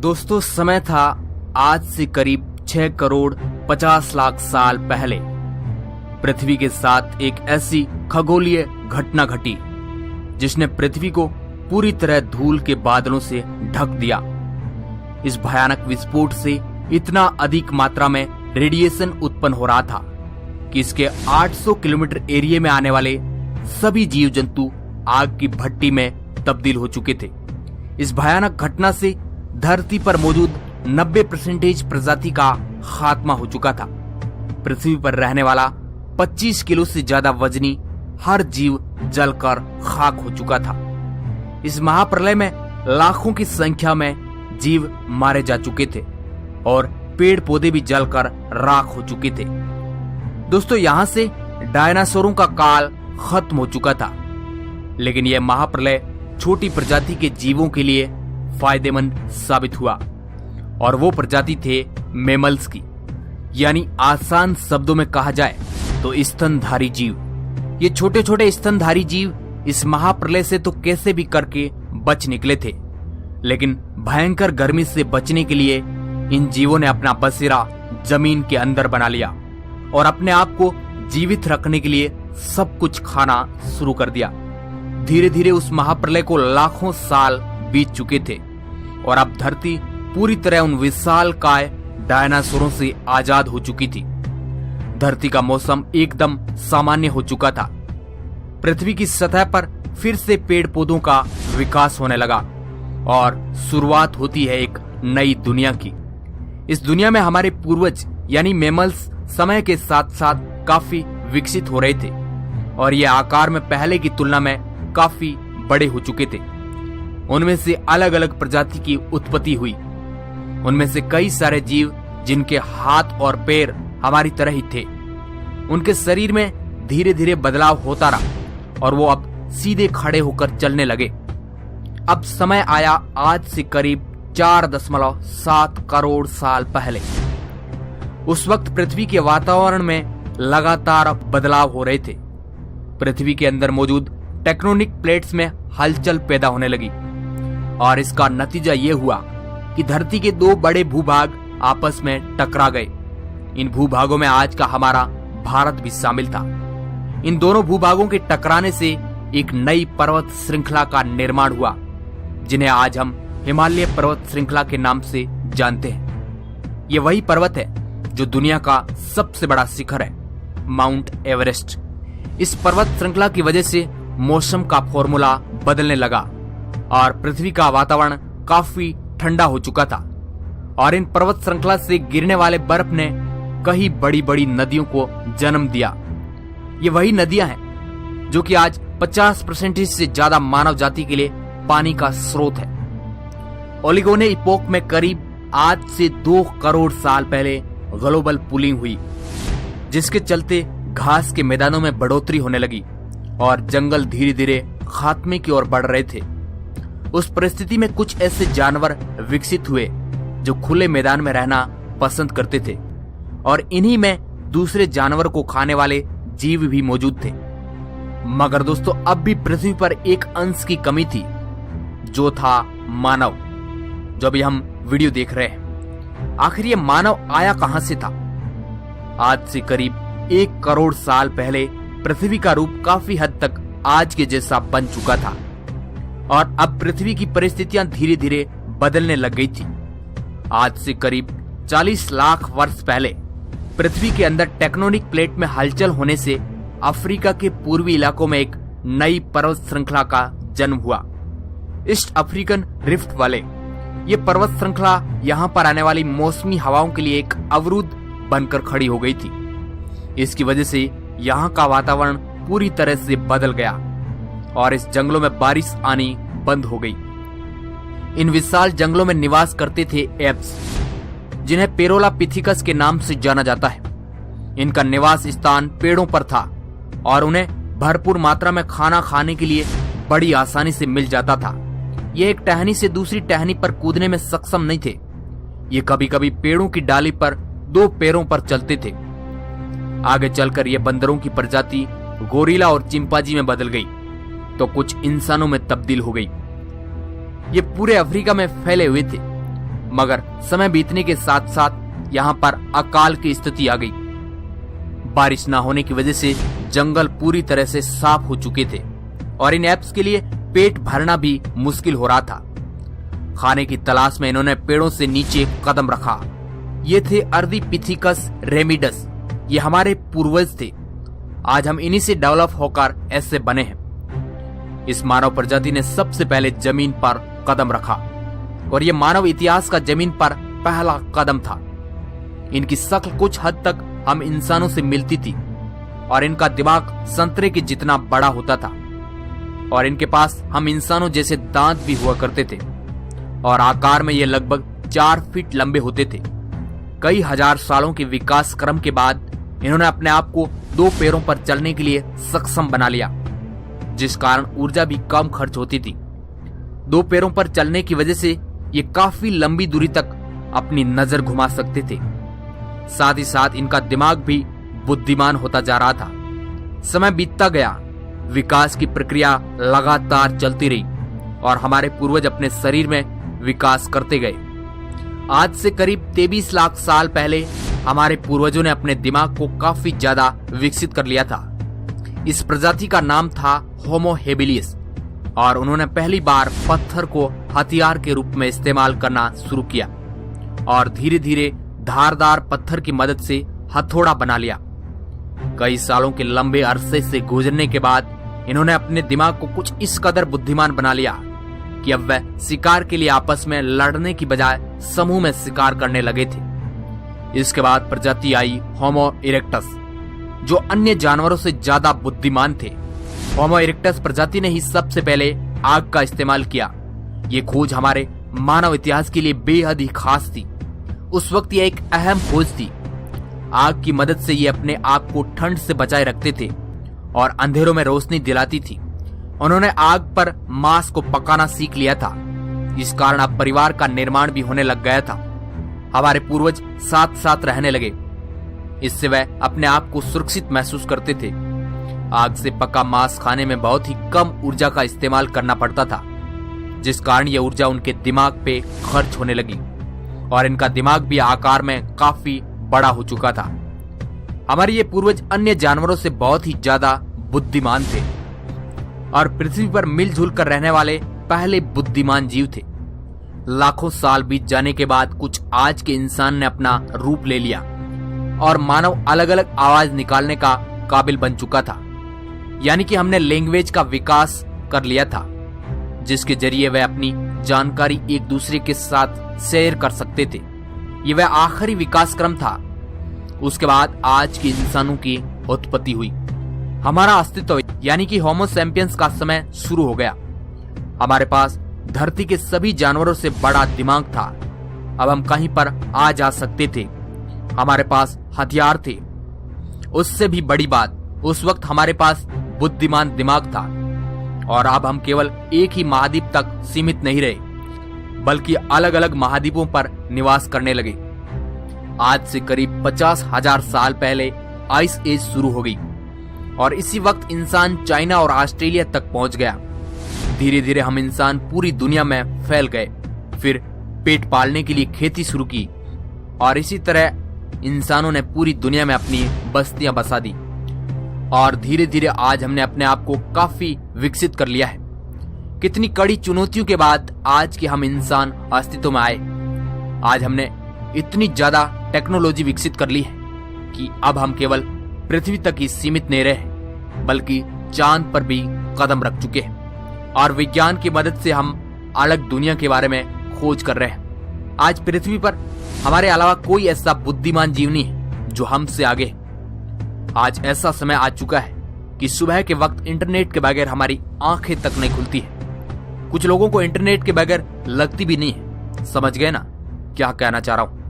दोस्तों, समय था आज से करीब 6 करोड़ 50 लाख साल पहले। पृथ्वी के साथ एक ऐसी खगोलीय घटना घटी जिसने पृथ्वी को पूरी तरह धूल के बादलों से ढक दिया। इस भयानक विस्फोट से इतना अधिक मात्रा में रेडिएशन उत्पन्न हो रहा था कि इसके 800 किलोमीटर एरिया में आने वाले सभी जीव जंतु आग की भट्टी में तब्दील हो चुके थे। इस भयानक घटना से धरती पर मौजूद 90% प्रजाति का खात्मा हो चुका था। पृथ्वी पर रहने वाला 25 किलो से ज्यादा वजनी हर जीव जलकर खाक हो चुका था। इस महाप्रलय में लाखों की संख्या में जीव मारे जा चुके थे और पेड़ पौधे भी जलकर राख हो चुके थे। दोस्तों, यहां से डायनासोरों का काल खत्म हो चुका था, लेकिन यह महाप्रलय छोटी प्रजाति के जीवों के लिए फायदेमंद साबित हुआ और वो प्रजाति थे मैमल्स की, यानी आसान शब्दों में कहा जाए तो स्तनधारी जीव। ये छोटे छोटे स्तनधारी जीव इस महाप्रलय से तो कैसे भी करके बच निकले थे, लेकिन भयंकर गर्मी से बचने के लिए इन जीवों ने अपना बसेरा जमीन के अंदर बना लिया और अपने आप को जीवित रखने के लिए सब कुछ खाना शुरू कर दिया। धीरे धीरे उस महाप्रलय को लाखों साल बीत चुके थे और अब धरती पूरी तरह उन विशालकाय डायनासोरों से आजाद हो चुकी थी। धरती का मौसम एकदम सामान्य हो चुका था। पृथ्वी की सतह पर फिर से पेड़ पौधों का विकास होने लगा और शुरुआत होती है एक नई दुनिया की। इस दुनिया में हमारे पूर्वज यानी मैमल्स समय के साथ साथ काफी विकसित हो रहे थे और ये आकार में पहले की तुलना में काफी बड़े हो चुके थे। उनमें से अलग अलग प्रजाति की उत्पत्ति हुई। उनमें से कई सारे जीव जिनके हाथ और पैर हमारी तरह ही थे, उनके शरीर में धीरे धीरे बदलाव होता रहा और वो अब सीधे खड़े होकर चलने लगे। अब समय आया आज से करीब 4.7 करोड़ साल पहले। उस वक्त पृथ्वी के वातावरण में लगातार बदलाव हो रहे थे। पृथ्वी के अंदर मौजूद टेक्टोनिक प्लेट्स में हलचल पैदा होने लगी और इसका नतीजा ये हुआ कि धरती के 2 बड़े भूभाग आपस में टकरा गए। इन भूभागों में आज का हमारा भारत भी शामिल था। इन दोनों भूभागों के टकराने से एक नई पर्वत श्रृंखला का निर्माण हुआ, जिन्हें आज हम हिमालय पर्वत श्रृंखला के नाम से जानते हैं। ये वही पर्वत है जो दुनिया का सबसे बड़ा शिखर है, माउंट एवरेस्ट। इस पर्वत श्रृंखला की वजह से मौसम का फॉर्मूला बदलने लगा और पृथ्वी का वातावरण काफी ठंडा हो चुका था और इन पर्वत श्रृंखला से गिरने वाले बर्फ ने कई बड़ी बड़ी नदियों को जन्म दिया। ये वही नदियां हैं जो कि आज 50% से ज्यादा मानव जाति के लिए पानी का स्रोत है। ओलिगोने इपोक में करीब आज से 2 करोड़ साल पहले ग्लोबल कूलिंग हुई, जिसके चलते घास के मैदानों में बढ़ोतरी होने लगी और जंगल धीरे धीरे खात्मे की ओर बढ़ रहे थे। उस परिस्थिति में कुछ ऐसे जानवर विकसित हुए जो खुले मैदान में रहना पसंद करते थे और इन्हीं में दूसरे जानवर को खाने वाले जीव भी मौजूद थे। मगर दोस्तों, अब भी पृथ्वी पर एक अंश की कमी थी, जो था मानव, जो अभी हम वीडियो देख रहे हैं। आखिर ये मानव आया कहां से था? आज से करीब 1 करोड़ साल पहले पृथ्वी का रूप काफी हद तक आज के जैसा बन चुका था और अब पृथ्वी की परिस्थितियां धीरे धीरे बदलने लग गई थी। आज से करीब 40 लाख वर्ष पहले पृथ्वी के अंदर टेक्टोनिक प्लेट में हलचल होने से अफ्रीका के पूर्वी इलाकों में एक नई पर्वत श्रृंखला का जन्म हुआ, ईस्ट अफ्रीकन रिफ्ट वाले। ये पर्वत श्रृंखला यहाँ पर आने वाली मौसमी हवाओं के लिए एक अवरुद्ध बनकर खड़ी हो गई थी। इसकी वजह से यहाँ का वातावरण पूरी तरह से बदल गया और इस जंगलों में बारिश आनी बंद हो गई। इन विशाल जंगलों में निवास करते थे एप्स, जिन्हें पेरोलापिथिकस के नाम से जाना जाता है। इनका निवास स्थान पेड़ों पर था और उन्हें भरपूर मात्रा में खाना खाने के लिए बड़ी आसानी से मिल जाता था। ये एक टहनी से दूसरी टहनी पर कूदने में सक्षम नहीं थे। ये कभी कभी पेड़ों की डाली पर 2 पैरों पर चलते थे। आगे चलकर ये बंदरों की प्रजाति गोरिल्ला और चिंपांजी में बदल गई तो कुछ इंसानों में तब्दील हो गई। ये पूरे अफ्रीका में फैले हुए थे। मगर समय बीतने के साथ साथ यहाँ पर अकाल की स्थिति आ गई। बारिश न होने की वजह से जंगल पूरी तरह से साफ हो चुके थे और इन एप्स के लिए पेट भरना भी मुश्किल हो रहा था। खाने की तलाश में इन्होंने पेड़ों से नीचे कदम रखा। ये थे अर्धीपिथिकस रेमिडस। ये हमारे पूर्वज थे। आज हम इन्हीं से डेवलप होकर ऐसे बने हैं। इस मानव प्रजाति ने सबसे पहले जमीन पर कदम रखा और ये मानव इतिहास का जमीन पर पहला कदम था। इनकी शक्ल कुछ हद तक हम इंसानों से मिलती थी और इनका दिमाग संतरे के जितना बड़ा होता था और इनके पास हम इंसानों जैसे दांत भी हुआ करते थे और आकार में ये लगभग 4 फीट लंबे होते थे। कई हजार सालों के विकास क्रम के बाद इन्होंने अपने आप को 2 पैरों पर चलने के लिए सक्षम बना लिया, जिस कारण ऊर्जा भी कम खर्च होती थी। 2 पैरों पर चलने की वजह से ये काफी लंबी दूरी तक अपनी नजर घुमा सकते थे। साथ ही साथ इनका दिमाग भी बुद्धिमान होता जा रहा था। समय बीतता गया, विकास की प्रक्रिया लगातार चलती रही और हमारे पूर्वज अपने शरीर में विकास करते गए। आज से करीब 23 लाख साल पहले हमारे पूर्वजों ने अपने दिमाग को काफी ज्यादा विकसित कर लिया था। इस प्रजाति का नाम था होमो हेबिलिस और उन्होंने पहली बार पत्थर को हथियार के रूप में इस्तेमाल करना शुरू किया और धीरे धीरे धारदार पत्थर की मदद से हथौड़ा बना लिया। कई सालों के लंबे अरसे से गुजरने के बाद इन्होंने अपने दिमाग को कुछ इस कदर बुद्धिमान बना लिया कि अब वह शिकार के लिए आपस में लड़ने की बजाय समूह में शिकार करने लगे थे। इसके बाद प्रजाति आई होमो इरेक्टस, जो अन्य जानवरों से ज्यादा बुद्धिमान थे। होमो इरेक्टस प्रजाति ने ही सबसे पहले आग का इस्तेमाल किया। ये खोज हमारे मानव इतिहास के लिए बेहद ही खास थी। उस वक्त यह एक अहम खोज थी। आग की मदद से ये अपने आप को ठंड से बचाए रखते थे और अंधेरों में रोशनी दिलाती थी। उन्होंने आग पर मांस को पकाना सीख लिया था। इस कारण अब परिवार का निर्माण भी होने लग गया था। हमारे पूर्वज साथ साथ रहने लगे। इससे वह अपने आप को सुरक्षित महसूस करते थे। आग से पका मांस खाने में बहुत ही कम ऊर्जा का इस्तेमाल करना पड़ता था, जिस कारण यह ऊर्जा उनके दिमाग पे खर्च होने लगी और इनका दिमाग भी आकार में काफी बड़ा हो चुका था। हमारे ये पूर्वज अन्य जानवरों से बहुत ही ज्यादा बुद्धिमान थे और पृथ्वी पर मिलजुल कर रहने वाले पहले बुद्धिमान जीव थे। लाखों साल बीत जाने के बाद कुछ आज के इंसान ने अपना रूप ले लिया और मानव अलग अलग आवाज निकालने का काबिल बन चुका था। यानी कि हमने लैंग्वेज का विकास कर लिया था, जिसके जरिए वह अपनी जानकारी एक दूसरे के साथ शेयर कर सकते थे। ये वह आखिरी विकास क्रम था। उसके बाद आज के इंसानों की उत्पत्ति हुई। हमारा अस्तित्व यानी कि होमो सैपियंस का समय शुरू हो गया। हमारे पास धरती के सभी जानवरों से बड़ा दिमाग था। अब हम कहीं पर आ जा सकते थे। हमारे पास हथियार थे। उससे भी बड़ी बात, उस वक्त हमारे पास बुद्धिमान दिमाग था और अब हम केवल एक ही महाद्वीप तक सीमित नहीं रहे, बल्कि अलग अलग महाद्वीपों पर निवास करने लगे। आज से करीब 50,000 साल पहले आइस एज शुरू हो गई और इसी वक्त इंसान चाइना और ऑस्ट्रेलिया तक पहुंच गया। धीरे धीरे हम इंसान पूरी दुनिया में फैल गए, फिर पेट पालने के लिए खेती शुरू की और इसी तरह इंसानों ने पूरी दुनिया में अपनी बस्तियां बसा दी और धीरे धीरे आज हमने अपने आप को काफी विकसित कर लिया है। कितनी कड़ी चुनौतियों के बाद आज के हम इंसान अस्तित्व में आए। आज हमने इतनी ज्यादा टेक्नोलॉजी विकसित कर ली है कि अब हम केवल पृथ्वी तक ही सीमित नहीं रहे, बल्कि चांद पर भी कदम रख चुके हैं और विज्ञान की मदद से हम अलग दुनिया के बारे में खोज कर रहे हैं। आज पृथ्वी पर हमारे अलावा कोई ऐसा बुद्धिमान जीव नहीं है जो हमसे आगे है। आज ऐसा समय आ चुका है कि सुबह के वक्त इंटरनेट के बगैर हमारी आंखें तक नहीं खुलती है। कुछ लोगों को इंटरनेट के बगैर लगती भी नहीं है। समझ गए ना क्या कहना चाह रहा हूं?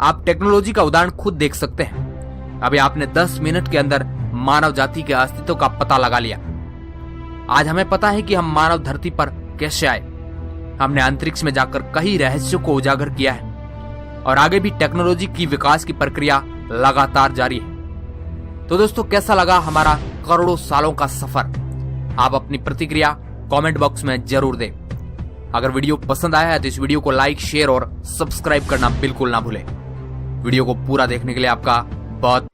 आप टेक्नोलॉजी का उदाहरण खुद देख सकते हैं। अभी आपने 10 मिनट के अंदर मानव जाति के अस्तित्व का पता लगा लिया। आज हमें पता है कि हम मानव धरती पर कैसे आए। हमने अंतरिक्ष में जाकर कई रहस्यों को उजागर किया है और आगे भी टेक्नोलॉजी की विकास की प्रक्रिया लगातार जारी है। तो दोस्तों, कैसा लगा हमारा करोड़ों सालों का सफर? आप अपनी प्रतिक्रिया कमेंट बॉक्स में जरूर दें अगर वीडियो पसंद आया है तो इस वीडियो को लाइक, शेयर और सब्सक्राइब करना बिल्कुल ना भूलें। वीडियो को पूरा देखने के लिए आपका बहुत